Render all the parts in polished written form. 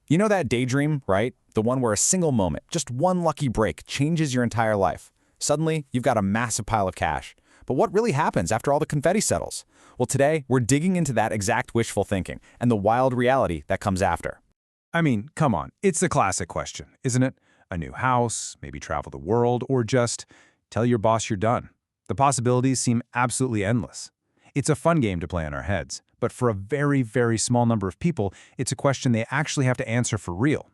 You know that daydream, right? The one where a single moment, just one lucky break, changes your entire life. Suddenly, you've got a massive pile of cash. But what really happens after all the confetti settles? Well, today, we're digging into that exact wishful thinking and the wild reality that comes after. I mean, come on, it's the classic question, isn't it? A new house, maybe travel the world, or just tell your boss you're done. The possibilities seem absolutely endless. It's a fun game to play in our heads, but for a very, very small number of people, it's a question they actually have to answer for real.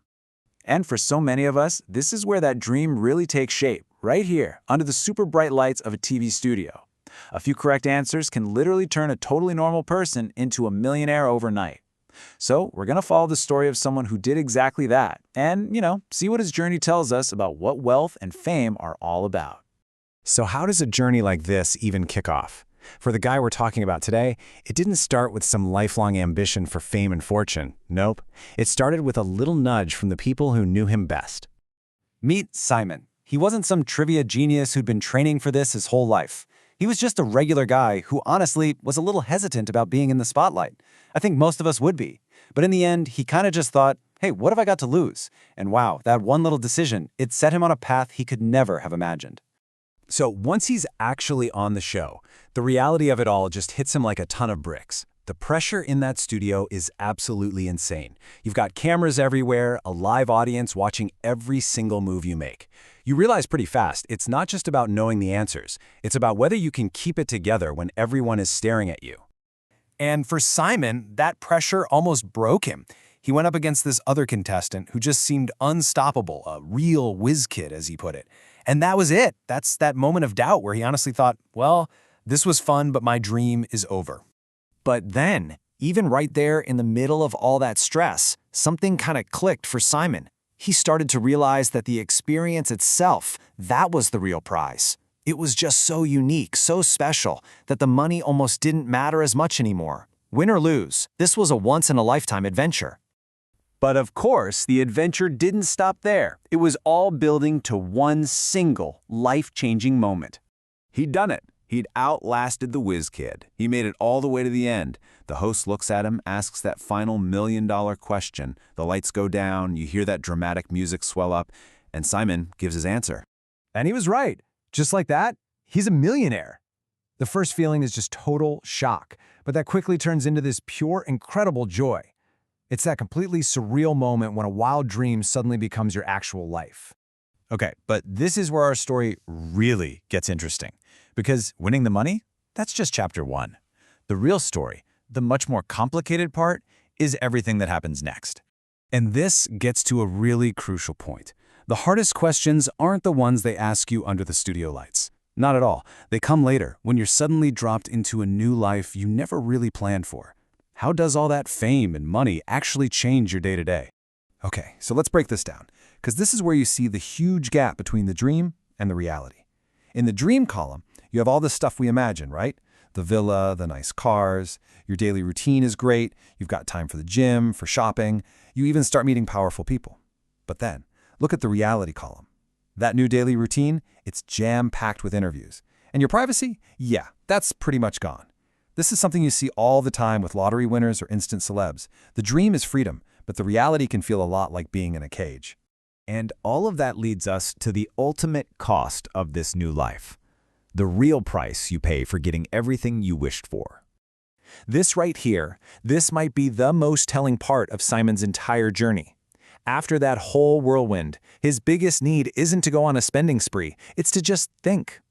And for so many of us, this is where that dream really takes shape, right here, under the super bright lights of a TV studio. A few correct answers can literally turn a totally normal person into a millionaire overnight. So we're going to follow the story of someone who did exactly that and, see what his journey tells us about what wealth and fame are all about. So how does a journey like this even kick off? For the guy we're talking about today, it didn't start with some lifelong ambition for fame and fortune. Nope. It started with a little nudge from the people who knew him best. Meet Simon. He wasn't some trivia genius who'd been training for this his whole life. He was just a regular guy who honestly was a little hesitant about being in the spotlight. I think most of us would be. But in the end, he kind of just thought, hey, what have I got to lose? And wow, that one little decision, it set him on a path he could never have imagined. So once he's actually on the show, the reality of it all just hits him like a ton of bricks. The pressure in that studio is absolutely insane. You've got cameras everywhere, a live audience watching every single move you make. You realize pretty fast, it's not just about knowing the answers. It's about whether you can keep it together when everyone is staring at you. And for Simon, that pressure almost broke him. He went up against this other contestant who just seemed unstoppable, a real whiz kid, as he put it. And that was it. That's that moment of doubt where he honestly thought, well, this was fun, but my dream is over. But then, even right there in the middle of all that stress, something kind of clicked for Simon. He started to realize that the experience itself, that was the real prize. It was just so unique, so special, that the money almost didn't matter as much anymore. Win or lose, this was a once-in-a-lifetime adventure. But of course, the adventure didn't stop there. It was all building to one single, life-changing moment. He'd done it. He'd outlasted the whiz kid. He made it all the way to the end. The host looks at him, asks that final million-dollar question. The lights go down, you hear that dramatic music swell up, and Simon gives his answer. And he was right. Just like that, he's a millionaire. The first feeling is just total shock, but that quickly turns into this pure, incredible joy. It's that completely surreal moment when a wild dream suddenly becomes your actual life. Okay, but this is where our story really gets interesting. Because winning the money, that's just chapter 1. The real story, the much more complicated part, is everything that happens next. And this gets to a really crucial point. The hardest questions aren't the ones they ask you under the studio lights. Not at all. They come later, when you're suddenly dropped into a new life you never really planned for. How does all that fame and money actually change your day-to-day? Okay, so let's break this down, because this is where you see the huge gap between the dream and the reality. In the dream column, you have all the stuff we imagine, right? The villa, the nice cars, your daily routine is great, you've got time for the gym, for shopping, you even start meeting powerful people. But then, look at the reality column. That new daily routine, it's jam-packed with interviews. And your privacy? Yeah, that's pretty much gone. This is something you see all the time with lottery winners or instant celebs. The dream is freedom, but the reality can feel a lot like being in a cage. And all of that leads us to the ultimate cost of this new life. The real price you pay for getting everything you wished for. This right here, this might be the most telling part of Simon's entire journey. After that whole whirlwind, his biggest need isn't to go on a spending spree, it's to just think.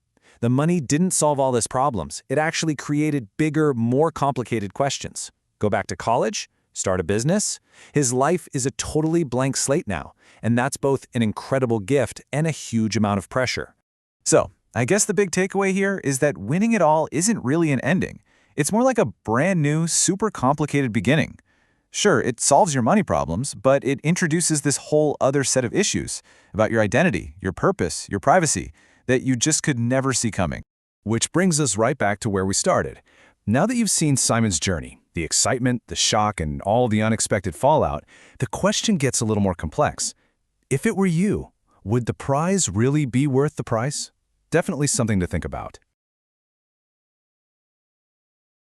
The money didn't solve all his problems. It actually created bigger, more complicated questions. Go back to college? Start a business? His life is a totally blank slate now, and that's both an incredible gift and a huge amount of pressure. So, I guess the big takeaway here is that winning it all isn't really an ending. It's more like a brand new, super complicated beginning. Sure, it solves your money problems, but it introduces this whole other set of issues about your identity, your purpose, your privacy, that you just could never see coming. Which brings us right back to where we started. Now that you've seen Simon's journey, the excitement, the shock, and all the unexpected fallout, the question gets a little more complex. If it were you, would the prize really be worth the price? Definitely something to think about.